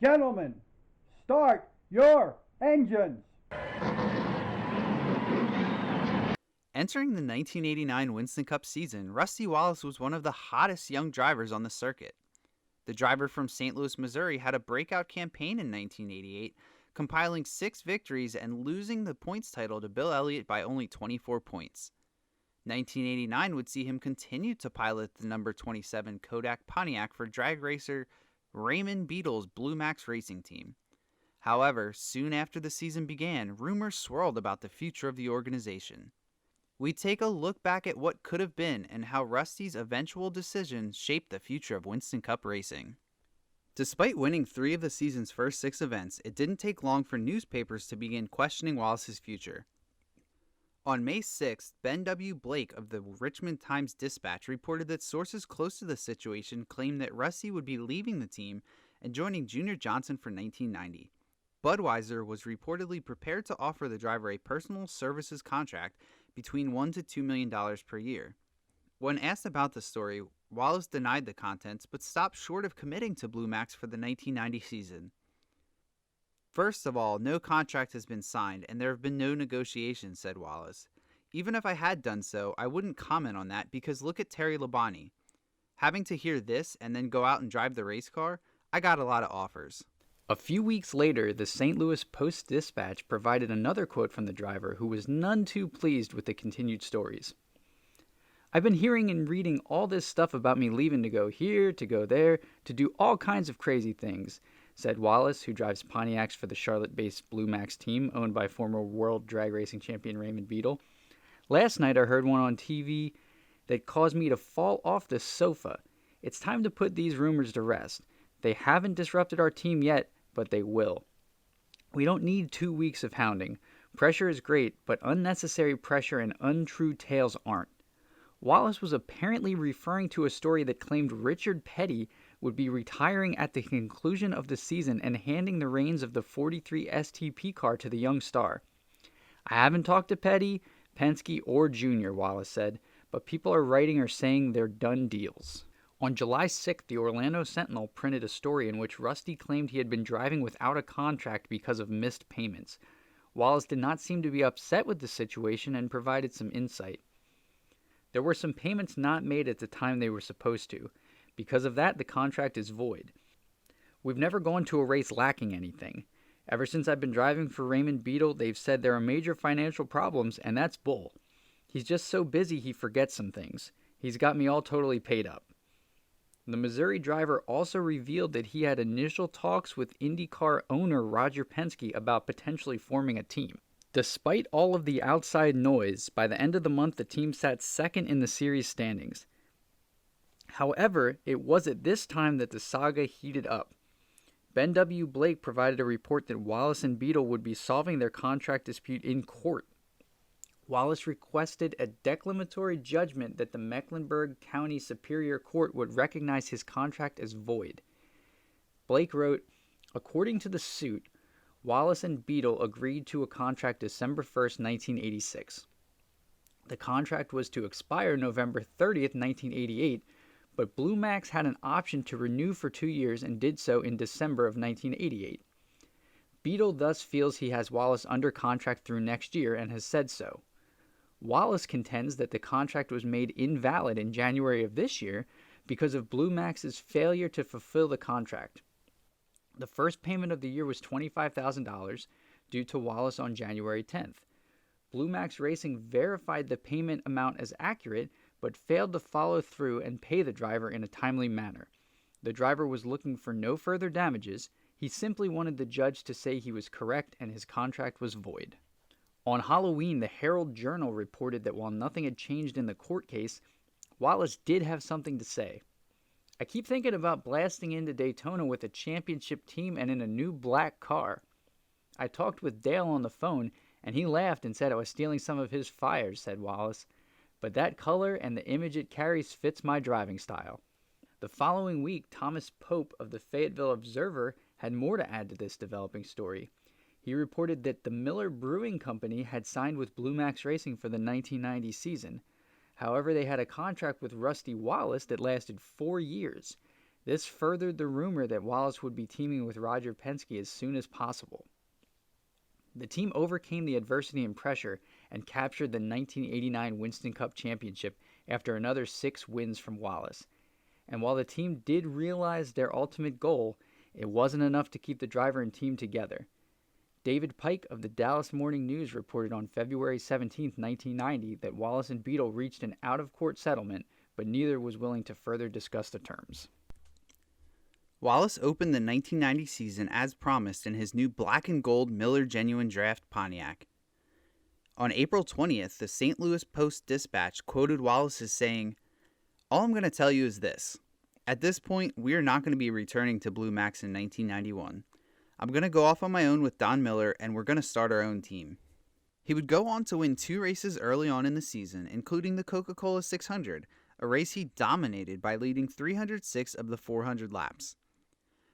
Gentlemen, start your engines. Entering the 1989 Winston Cup season, Rusty Wallace was one of the hottest young drivers on the circuit. The driver from St. Louis, Missouri had a breakout campaign in 1988, compiling 6 victories and losing the points title to Bill Elliott by only 24 points. 1989 would see him continue to pilot the number 27 Kodak Pontiac for drag racer Raymond Beadle's Blue Max racing team. However, soon after the season began, rumors swirled about the future of the organization. We take a look back at what could have been and how Rusty's eventual decision shaped the future of Winston Cup racing. Despite winning 3 of the season's first 6 events, it didn't take long for newspapers to begin questioning Wallace's future. On May 6th, Ben W. Blake of the Richmond Times-Dispatch reported that sources close to the situation claimed that Rusty would be leaving the team and joining Junior Johnson for 1990. Budweiser was reportedly prepared to offer the driver a personal services contract between $1 to $2 million per year. When asked about the story, Wallace denied the contents but stopped short of committing to Blue Max for the 1990 season. First of all, no contract has been signed and there have been no negotiations, said Wallace. Even if I had done so, I wouldn't comment on that because look at Terry Labonte. Having to hear this and then go out and drive the race car, I got a lot of offers. A few weeks later, the St. Louis Post-Dispatch provided another quote from the driver who was none too pleased with the continued stories. I've been hearing and reading all this stuff about me leaving to go here, to go there, to do all kinds of crazy things, said Wallace, who drives Pontiacs for the Charlotte-based Blue Max team owned by former world drag racing champion Raymond Beadle. Last night I heard one on TV that caused me to fall off the sofa. It's time to put these rumors to rest. They haven't disrupted our team yet, but they will. We don't need 2 weeks of hounding. Pressure is great, but unnecessary pressure and untrue tales aren't. Wallace was apparently referring to a story that claimed Richard Petty would be retiring at the conclusion of the season and handing the reins of the 43 STP car to the young star. I haven't talked to Petty, Penske, or Junior, Wallace said, but people are writing or saying they're done deals. On July 6th, the Orlando Sentinel printed a story in which Rusty claimed he had been driving without a contract because of missed payments. Wallace did not seem to be upset with the situation and provided some insight. There were some payments not made at the time they were supposed to. Because of that, the contract is void. We've never gone to a race lacking anything. Ever since I've been driving for Raymond Beadle, they've said there are major financial problems, and that's bull. He's just so busy he forgets some things. He's got me all totally paid up. The Missouri driver also revealed that he had initial talks with IndyCar owner Roger Penske about potentially forming a team. Despite all of the outside noise, by the end of the month the team sat second in the series standings. However, it was at this time that the saga heated up. Ben W. Blake provided a report that Wallace and Beadle would be solving their contract dispute in court. Wallace requested a declaratory judgment that the Mecklenburg County Superior Court would recognize his contract as void. Blake wrote, according to the suit, Wallace and Beadle agreed to a contract December 1st, 1986. The contract was to expire November 30th, 1988, but Blue Max had an option to renew for 2 years and did so in December of 1988. Beadle thus feels he has Wallace under contract through next year and has said so. Wallace contends that the contract was made invalid in January of this year because of Blue Max's failure to fulfill the contract. The first payment of the year was $25,000 due to Wallace on January 10th. Blue Max Racing verified the payment amount as accurate, but failed to follow through and pay the driver in a timely manner. The driver was looking for no further damages. He simply wanted the judge to say he was correct and his contract was void. On Halloween, the Herald-Journal reported that while nothing had changed in the court case, Wallace did have something to say. I keep thinking about blasting into Daytona with a championship team and in a new black car. I talked with Dale on the phone, and he laughed and said I was stealing some of his fires, said Wallace. But that color and the image it carries fits my driving style. The following week, Thomas Pope of the Fayetteville Observer had more to add to this developing story. He reported that the Miller Brewing Company had signed with Blue Max Racing for the 1990 season. However, they had a contract with Rusty Wallace that lasted 4 years. This furthered the rumor that Wallace would be teaming with Roger Penske as soon as possible. The team overcame the adversity and pressure and captured the 1989 Winston Cup Championship after another 6 wins from Wallace. And while the team did realize their ultimate goal, it wasn't enough to keep the driver and team together. David Pike of the Dallas Morning News reported on February 17, 1990, that Wallace and Beadle reached an out-of-court settlement, but neither was willing to further discuss the terms. Wallace opened the 1990 season as promised in his new black and gold Miller Genuine Draft Pontiac. On April 20th, the St. Louis Post-Dispatch quoted Wallace as saying, "All I'm going to tell you is this. At this point, we are not going to be returning to Blue Max in 1991. I'm going to go off on my own with Don Miller, and we're going to start our own team." He would go on to win 2 races early on in the season, including the Coca-Cola 600, a race he dominated by leading 306 of the 400 laps.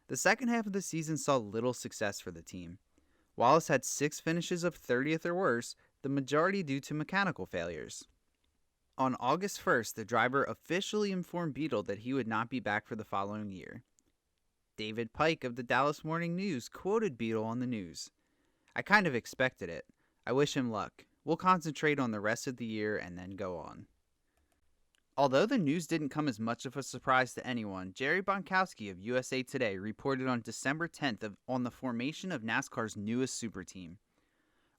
The second half of the season saw little success for the team. Wallace had 6 finishes of 30th or worse, the majority due to mechanical failures. On August 1st, the driver officially informed Beadle that he would not be back for the following year. David Pike of the Dallas Morning News quoted Beadle on the news. "I kind of expected it. I wish him luck. We'll concentrate on the rest of the year and then go on." Although the news didn't come as much of a surprise to anyone, Jerry Bonkowski of USA Today reported on December 10th on the formation of NASCAR's newest super team.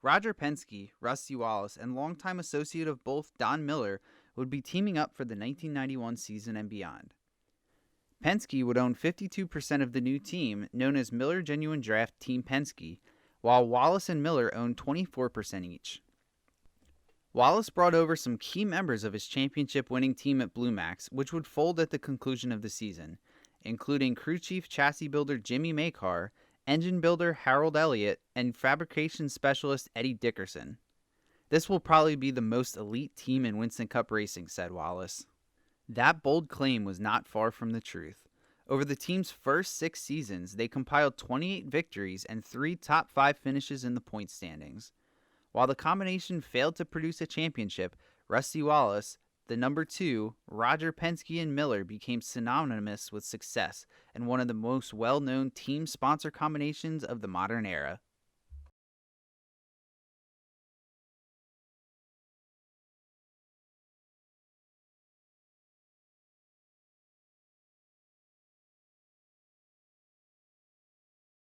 Roger Penske, Rusty Wallace, and longtime associate of both Don Miller would be teaming up for the 1991 season and beyond. Penske would own 52% of the new team, known as Miller Genuine Draft Team Penske, while Wallace and Miller owned 24% each. Wallace brought over some key members of his championship-winning team at Blue Max, which would fold at the conclusion of the season, including crew chief chassis builder Jimmy Makar, engine builder Harold Elliott, and fabrication specialist Eddie Dickerson. "This will probably be the most elite team in Winston Cup racing," said Wallace. That bold claim was not far from the truth. Over the team's first 6 seasons, they compiled 28 victories and 3 top 5 finishes in the point standings. While the combination failed to produce a championship, Rusty Wallace, the number 2, Roger Penske, and Miller became synonymous with success and one of the most well-known team sponsor combinations of the modern era.